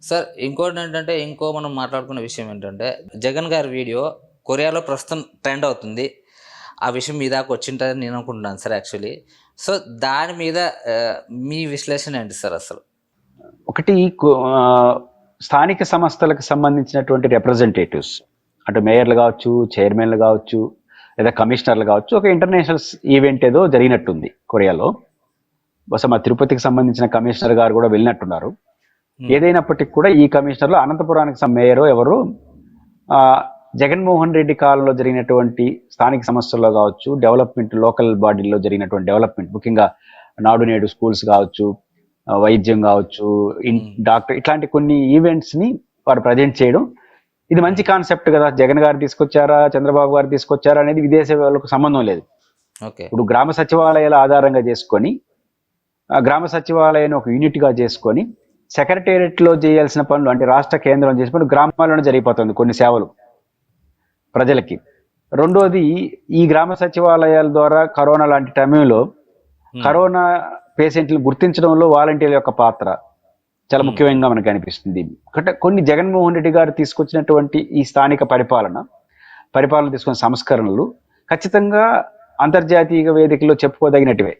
Sir ఇంకోటి ఏంటంటే, మనం మాట్లాడుకున్న విషయం ఏంటంటే, జగన్ గారి వీడియో కొరియాలో ప్రస్తుతం ట్రెండ్ అవుతుంది. ఆ విషయం మీ దాకా వచ్చింటదని నేను అనుకుంటున్నాను సార్ యాక్చువల్లీ. సో, దాని మీద మీ విశ్లేషణ ఏంటి సార్ అసలు? ఒకటి స్థానిక సంస్థలకు సంబంధించినటువంటి రిప్రజెంటేటివ్స్, అటు మేయర్లు కావచ్చు, చైర్మన్లు కావచ్చు, లేదా కమిషనర్లు కావచ్చు, ఒక ఇంటర్నేషనల్ ఈవెంట్ ఏదో జరిగినట్టుంది కొరియాలో. బహుశా మా తిరుపతికి సంబంధించిన కమిషనర్ గారు కూడా వెళ్ళినట్టున్నారు. ఏదైనప్పటికీ కూడా ఈ కమిషనర్లు అనంతపురానికి మేయర్ ఎవరు జగన్మోహన్ రెడ్డి కాలంలో జరిగినటువంటి స్థానిక సమస్యల్లో కావచ్చు, డెవలప్మెంట్ లోకల్ బాడీల్లో జరిగినటువంటి డెవలప్మెంట్, ముఖ్యంగా నాడు నేడు స్కూల్స్ కావచ్చు, వైద్యం కావచ్చు, డాక్టర్, ఇట్లాంటి కొన్ని ఈవెంట్స్ ని వారు ప్రజెంట్ చేయడం, ఇది మంచి కాన్సెప్ట్ కదా. జగన్ గారు తీసుకొచ్చారా, చంద్రబాబు గారు తీసుకొచ్చారా అనేది విదేశీ వాళ్ళకు సంబంధం లేదు. ఇప్పుడు గ్రామ సచివాలయాల ఆధారంగా చేసుకొని, గ్రామ సచివాలయాన్ని ఒక యూనిట్ గా చేసుకొని, సెక్రటేరియట్ లో చేయాల్సిన పనులు అంటే రాష్ట్ర కేంద్రం చేసుకుని గ్రామాల్లోనే జరిగిపోతుంది కొన్ని సేవలు ప్రజలకి. రెండోది, ఈ గ్రామ సచివాలయాల ద్వారా కరోనా లాంటి టైంలో కరోనా పేషెంట్లు గుర్తించడంలో వాలంటీర్ల యొక్క పాత్ర చాలా ముఖ్యంగా మనకు అనిపిస్తుంది. కొన్ని జగన్మోహన్ రెడ్డి గారు తీసుకొచ్చినటువంటి ఈ స్థానిక పరిపాలన తీసుకున్న సంస్కరణలు ఖచ్చితంగా అంతర్జాతీయ వేదికల్లో చెప్పుకోదగినటివే.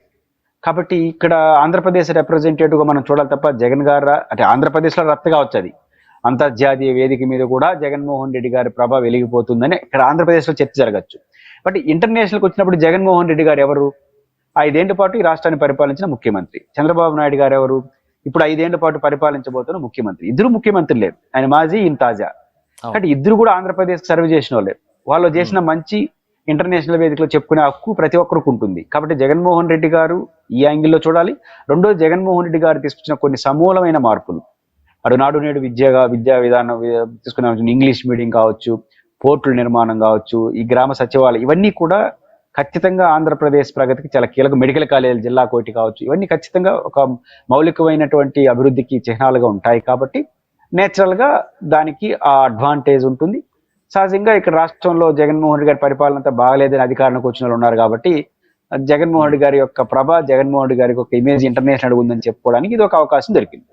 కాబట్టి ఇక్కడ ఆంధ్రప్రదేశ్ రిప్రజెంటేటివ్గా మనం చూడాలి తప్ప, జగన్ గారు అంటే ఆంధ్రప్రదేశ్లో రద్దుగా వచ్చేది, అంతర్జాతీయ వేదిక మీద కూడా జగన్మోహన్ రెడ్డి గారి ప్రభ వెలిగిపోతుందని ఇక్కడ ఆంధ్రప్రదేశ్లో చర్చ జరగచ్చు. బట్ ఇంటర్నేషనల్కి వచ్చినప్పుడు జగన్మోహన్ రెడ్డి గారు ఎవరు? 5 ఏళ్ల పాటు ఈ రాష్ట్రాన్ని పరిపాలించిన ముఖ్యమంత్రి. చంద్రబాబు నాయుడు గారు ఎవరు? ఇప్పుడు 5 ఏళ్ల పాటు పరిపాలించబోతున్న ముఖ్యమంత్రి. ఇద్దరు ముఖ్యమంత్రులే, ఆయన మాజీ, ఈయన తాజా. కాబట్టి ఇద్దరు కూడా ఆంధ్రప్రదేశ్ సర్వ్ చేసిన వాళ్ళే. వాళ్ళు చేసిన మంచి ఇంటర్నేషనల్ వేదికలో చెప్పుకునే హక్కు ప్రతి ఒక్కరికి ఉంటుంది. కాబట్టి జగన్మోహన్ రెడ్డి గారు ఈ యాంగిల్లో చూడాలి. రెండోది, జగన్మోహన్ రెడ్డి గారు తీసుకొచ్చిన కొన్ని సమూలమైన మార్పులు, అటు నాడు నేడు విద్యా విధానం తీసుకునే ఇంగ్లీష్ మీడియం కావచ్చు, పోర్టుల నిర్మాణం కావచ్చు, ఈ గ్రామ సచివాలయం, ఇవన్నీ కూడా ఖచ్చితంగా ఆంధ్రప్రదేశ్ ప్రగతికి చాలా కీలక. మెడికల్ కాలేజీలు, జిల్లా కోటి కావచ్చు, ఇవన్నీ ఖచ్చితంగా ఒక మౌలికమైనటువంటి అభివృద్ధికి చిహ్నాలుగా ఉంటాయి. కాబట్టి నేచురల్ గా దానికి ఆ అడ్వాంటేజ్ ఉంటుంది. సహజంగా ఇక్కడ రాష్ట్రంలో జగన్మోహన్ రెడ్డి గారి పరిపాలన అంతా బాగలేదని అధికారంలోకి వచ్చిన వాళ్ళు ఉన్నారు. కాబట్టి జగన్మోహన్ రెడ్డి గారి యొక్క జగన్మోహన్ రెడ్డి గారికి ఒక ఇమేజ్ ఇంటర్నేషనల్ ఉందని చెప్పుకోవడానికి ఇది ఒక అవకాశం దొరికింది.